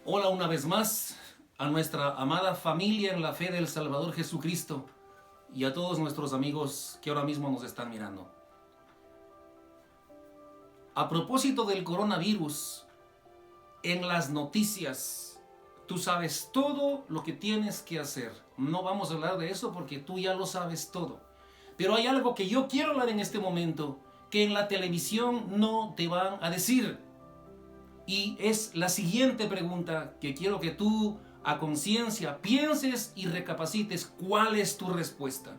Hola una vez más a nuestra amada familia en la fe del Salvador Jesucristo y a todos nuestros amigos que ahora mismo nos están mirando. A propósito del coronavirus, en las noticias, tú sabes todo lo que tienes que hacer. No vamos a hablar de eso porque tú ya lo sabes todo. Pero hay algo que yo quiero hablar en este momento que en la televisión no te van a decir. Y es la siguiente pregunta que quiero que tú a conciencia pienses y recapacites cuál es tu respuesta.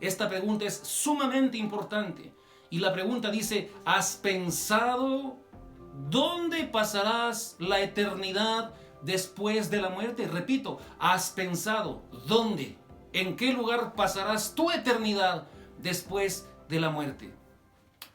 Esta pregunta es sumamente importante. Y la pregunta dice, ¿has pensado dónde pasarás la eternidad después de la muerte? Repito, ¿has pensado dónde? ¿En qué lugar pasarás tu eternidad después de la muerte?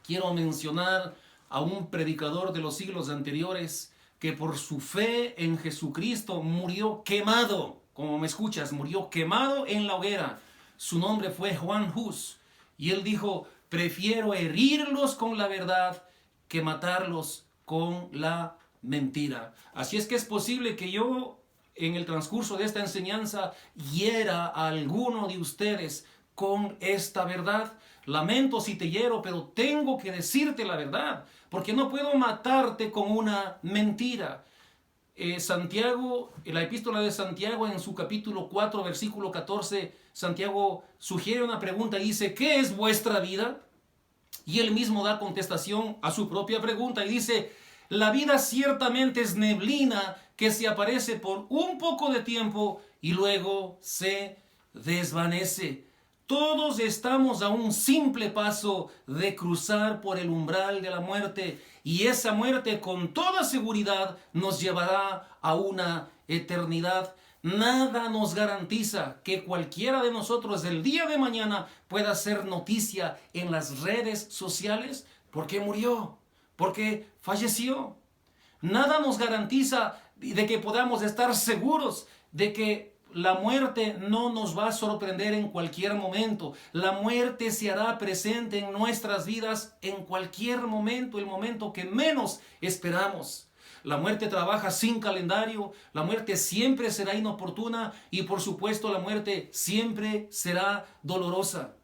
Quiero mencionar a un predicador de los siglos anteriores que por su fe en Jesucristo murió quemado, como me escuchas, murió quemado en la hoguera. Su nombre fue Juan Hus y él dijo, prefiero herirlos con la verdad que matarlos con la mentira. Así es que es posible que yo en el transcurso de esta enseñanza hiera a alguno de ustedes con esta verdad. Lamento si te hiero, pero tengo que decirte la verdad, porque no puedo matarte con una mentira. Santiago, en la epístola de Santiago, en su capítulo 4, versículo 14, Santiago sugiere una pregunta y dice, ¿qué es vuestra vida? Y él mismo da contestación a su propia pregunta y dice, la vida ciertamente es neblina que se aparece por un poco de tiempo y luego se desvanece. Todos estamos a un simple paso de cruzar por el umbral de la muerte y esa muerte con toda seguridad nos llevará a una eternidad. Nada nos garantiza que cualquiera de nosotros el día de mañana pueda ser noticia en las redes sociales porque murió, porque falleció. Nada nos garantiza de que podamos estar seguros de que la muerte no nos va a sorprender en cualquier momento. La muerte se hará presente en nuestras vidas en cualquier momento, el momento que menos esperamos. La muerte trabaja sin calendario, la muerte siempre será inoportuna y por supuesto la muerte siempre será dolorosa.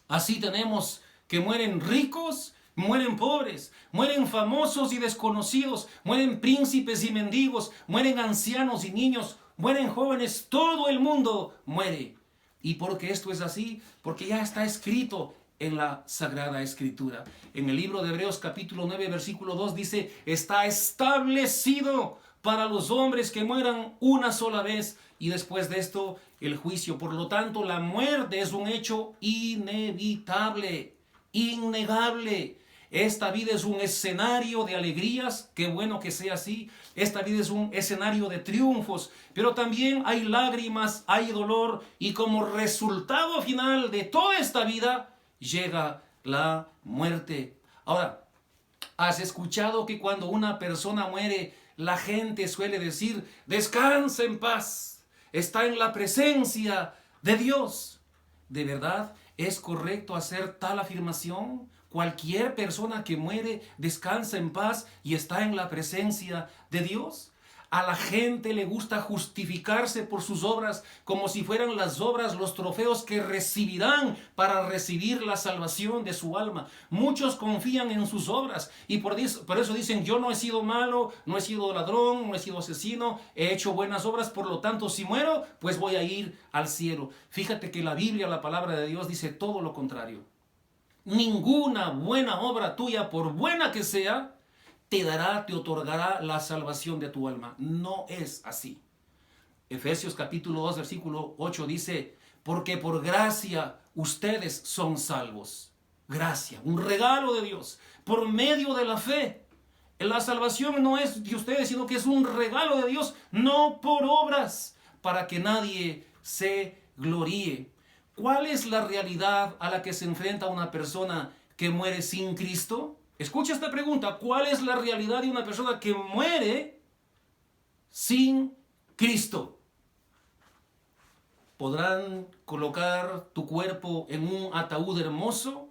Así tenemos que mueren ricos, mueren pobres, mueren famosos y desconocidos, mueren príncipes y mendigos, mueren ancianos y niños, mueren jóvenes, todo el mundo muere. ¿Y por qué esto es así? Porque ya está escrito en la Sagrada Escritura. En el libro de Hebreos capítulo 9 versículo 2 dice, está establecido para los hombres que mueran una sola vez y después de esto el juicio. Por lo tanto, la muerte es un hecho inevitable, innegable. Esta vida es un escenario de alegrías, qué bueno que sea así. Esta vida es un escenario de triunfos, pero también hay lágrimas, hay dolor y como resultado final de toda esta vida llega la muerte. Ahora, ¿has escuchado que cuando una persona muere, la gente suele decir, descansa en paz, está en la presencia de Dios? ¿De verdad es correcto hacer tal afirmación? ¿Cualquier persona que muere descansa en paz y está en la presencia de Dios? A la gente le gusta justificarse por sus obras como si fueran las obras los trofeos que recibirán para recibir la salvación de su alma. Muchos confían en sus obras y por eso dicen, yo no he sido malo, no he sido ladrón, no he sido asesino, he hecho buenas obras, por lo tanto si muero, pues voy a ir al cielo. Fíjate que la Biblia, la palabra de Dios, dice todo lo contrario. Ninguna buena obra tuya, por buena que sea, te dará, te otorgará la salvación de tu alma. No es así. Efesios capítulo 2, versículo 8 dice, porque por gracia ustedes son salvos. Gracia, un regalo de Dios, por medio de la fe. La salvación no es de ustedes, sino que es un regalo de Dios, no por obras, para que nadie se gloríe. ¿Cuál es la realidad a la que se enfrenta una persona que muere sin Cristo? Escucha esta pregunta, ¿cuál es la realidad de una persona que muere sin Cristo? ¿Podrán colocar tu cuerpo en un ataúd hermoso?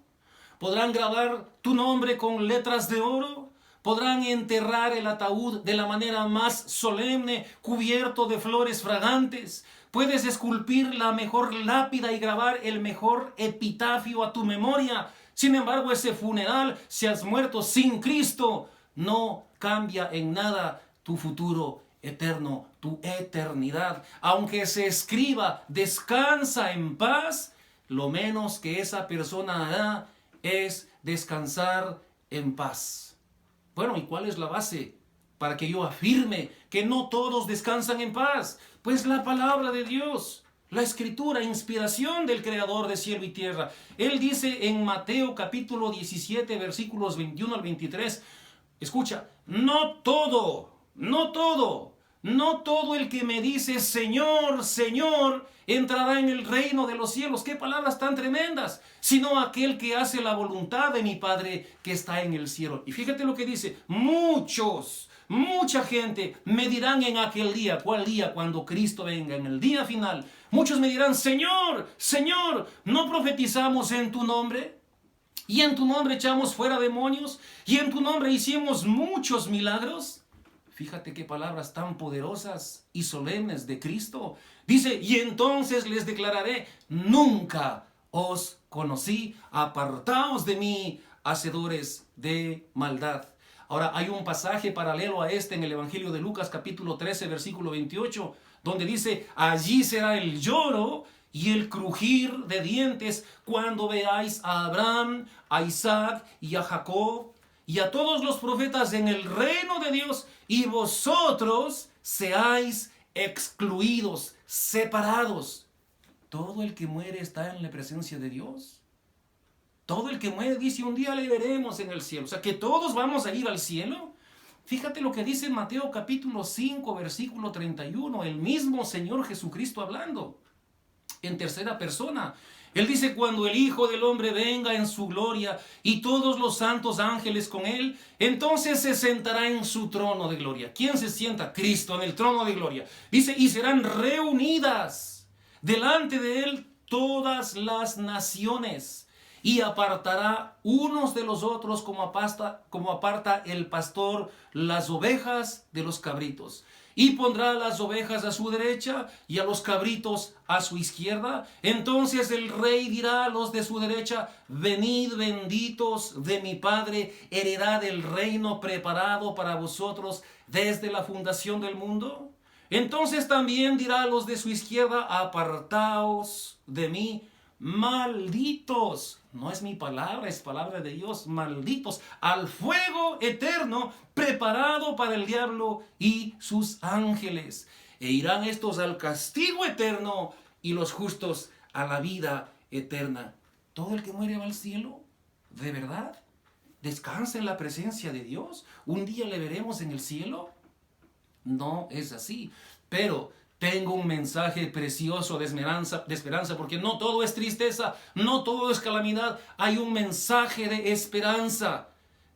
¿Podrán grabar tu nombre con letras de oro? podrán enterrar el ataúd de la manera más solemne, cubierto de flores fragantes. Puedes esculpir la mejor lápida y grabar el mejor epitafio a tu memoria. Sin embargo, ese funeral, si has muerto sin Cristo, no cambia en nada tu futuro eterno, tu eternidad. Aunque se escriba, descansa en paz, lo menos que esa persona hará es descansar en paz. Bueno, ¿y cuál es la base para que yo afirme que no todos descansan en paz? Pues la palabra de Dios, la escritura, inspiración del Creador de cielo y tierra. Él dice en Mateo capítulo 17, versículos 21 al 23, escucha, no todo el que me dice Señor, Señor, entrará en el reino de los cielos. Qué palabras tan tremendas. Sino aquel que hace la voluntad de mi Padre que está en el cielo. Y fíjate lo que dice. Mucha gente me dirán en aquel día. ¿Cuál día? Cuando Cristo venga, en el día final. Muchos me dirán, Señor, Señor, ¿no profetizamos en tu nombre? Y en tu nombre echamos fuera demonios. Y en tu nombre hicimos muchos milagros. Fíjate qué palabras tan poderosas y solemnes de Cristo. Dice, y entonces les declararé, nunca os conocí, apartaos de mí, hacedores de maldad. Ahora, hay un pasaje paralelo a este en el Evangelio de Lucas, capítulo 13, versículo 28, donde dice, allí será el lloro y el crujir de dientes cuando veáis a Abraham, a Isaac y a Jacob, y a todos los profetas en el reino de Dios, y vosotros seáis excluidos, separados. Todo el que muere está en la presencia de Dios. Todo el que muere dice, un día le veremos en el cielo. O sea, que todos vamos a ir al cielo. Fíjate lo que dice en Mateo capítulo 5, versículo 31, el mismo Señor Jesucristo hablando en tercera persona. Él dice, cuando el Hijo del Hombre venga en su gloria y todos los santos ángeles con él, entonces se sentará en su trono de gloria. ¿Quién se sienta? Cristo en el trono de gloria. Dice, y serán reunidas delante de él todas las naciones, y apartará unos de los otros como aparta el pastor las ovejas de los cabritos. Y pondrá las ovejas a su derecha y a los cabritos a su izquierda. Entonces el rey dirá a los de su derecha, venid benditos de mi Padre, heredad el reino preparado para vosotros desde la fundación del mundo. Entonces también dirá a los de su izquierda, apartaos de mí, malditos. No es mi palabra, es palabra de Dios. Malditos al fuego eterno preparado para el diablo y sus ángeles. E irán estos al castigo eterno y los justos a la vida eterna. ¿Todo el que muere va al cielo? ¿De verdad? ¿Descansa en la presencia de Dios? ¿Un día le veremos en el cielo? No es así. Pero tengo un mensaje precioso de esperanza, porque no todo es tristeza, no todo es calamidad. Hay un mensaje de esperanza.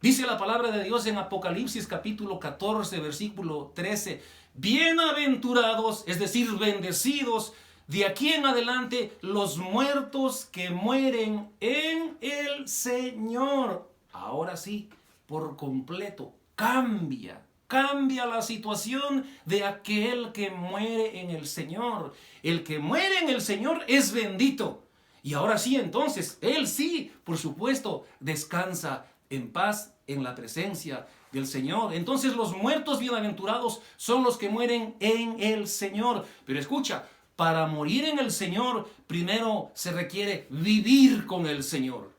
Dice la palabra de Dios en Apocalipsis capítulo 14, versículo 13. Bienaventurados, es decir, bendecidos, de aquí en adelante los muertos que mueren en el Señor. Ahora sí, por completo, cambia la situación de aquel que muere en el Señor. El que muere en el Señor es bendito. Y ahora sí, entonces, él sí, por supuesto, descansa en paz en la presencia del Señor. Entonces los muertos bienaventurados son los que mueren en el Señor. Pero escucha, para morir en el Señor, primero se requiere vivir con el Señor.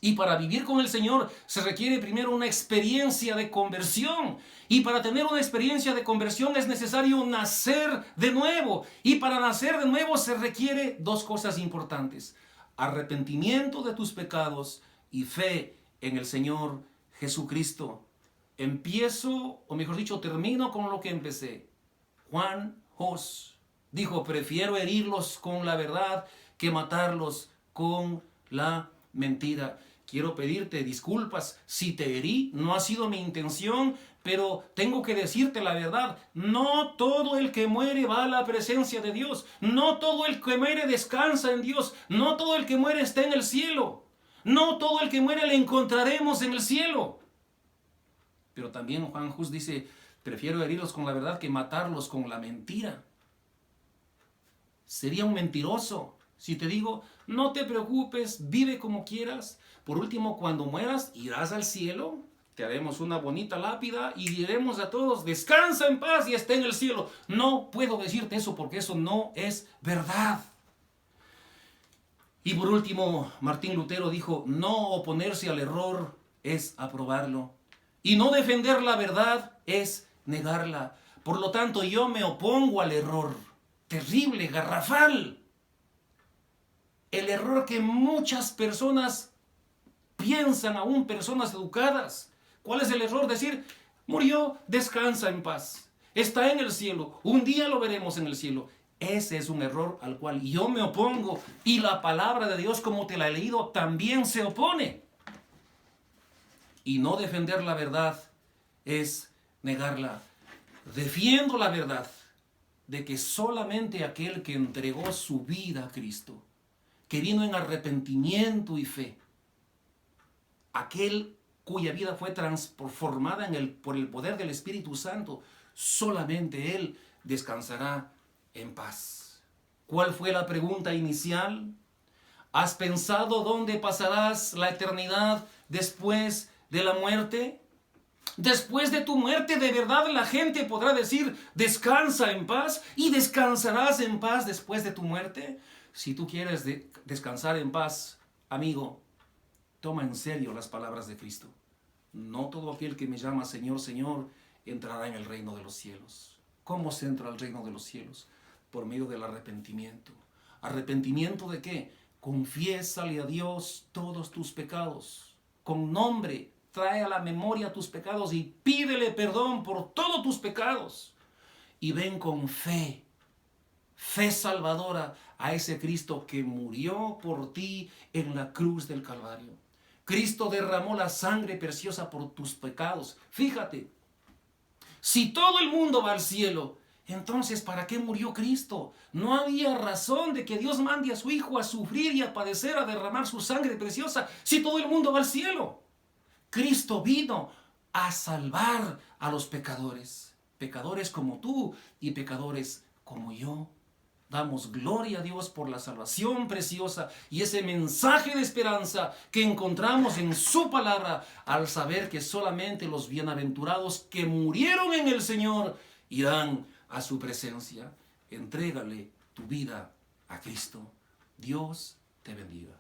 Y para vivir con el Señor se requiere primero una experiencia de conversión. Y para tener una experiencia de conversión es necesario nacer de nuevo. Y para nacer de nuevo se requiere dos cosas importantes: arrepentimiento de tus pecados y fe en el Señor Jesucristo. Empiezo, o mejor dicho, termino con lo que empecé. Juan Hus dijo, prefiero herirlos con la verdad que matarlos con la mentira. Quiero pedirte disculpas si te herí, no ha sido mi intención, pero tengo que decirte la verdad. No todo el que muere va a la presencia de Dios. No todo el que muere descansa en Dios. No todo el que muere está en el cielo. No todo el que muere le encontraremos en el cielo. Pero también Juan Hus dice, prefiero herirlos con la verdad que matarlos con la mentira. Sería un mentiroso si te digo, no te preocupes, vive como quieras. Por último, cuando mueras, irás al cielo, te haremos una bonita lápida y diremos a todos, descansa en paz y está en el cielo. No puedo decirte eso porque eso no es verdad. Y por último, Martín Lutero dijo, no oponerse al error es aprobarlo. Y no defender la verdad es negarla. Por lo tanto, yo me opongo al error. Terrible, garrafal. El error que muchas personas piensan, aún personas educadas. ¿Cuál es el error? Decir, murió, descansa en paz. Está en el cielo. Un día lo veremos en el cielo. Ese es un error al cual yo me opongo. Y la palabra de Dios, como te la he leído, también se opone. Y no defender la verdad es negarla. Defiendo la verdad de que solamente aquel que entregó su vida a Cristo, que vino en arrepentimiento y fe, aquel cuya vida fue transformada por el poder del Espíritu Santo, solamente Él descansará en paz. ¿Cuál fue la pregunta inicial? ¿Has pensado dónde pasarás la eternidad después de la muerte? Después de tu muerte, ¿de verdad la gente podrá decir, descansa en paz y descansarás en paz después de tu muerte? Si tú quieres descansar en paz, amigo, toma en serio las palabras de Cristo. No todo aquel que me llama Señor, Señor, entrará en el reino de los cielos. ¿Cómo se entra al reino de los cielos? Por medio del arrepentimiento. ¿Arrepentimiento de qué? Confiésale a Dios todos tus pecados. Con nombre, trae a la memoria tus pecados y pídele perdón por todos tus pecados. Y ven con fe salvadora a ese Cristo que murió por ti en la cruz del Calvario. Cristo derramó la sangre preciosa por tus pecados. Fíjate, si todo el mundo va al cielo, entonces ¿para qué murió Cristo? No había razón de que Dios mande a su Hijo a sufrir y a padecer, a derramar su sangre preciosa, si todo el mundo va al cielo. Cristo vino a salvar a los pecadores, pecadores como tú y pecadores como yo. Damos gloria a Dios por la salvación preciosa y ese mensaje de esperanza que encontramos en su palabra al saber que solamente los bienaventurados que murieron en el Señor irán a su presencia. Entrégale tu vida a Cristo. Dios te bendiga.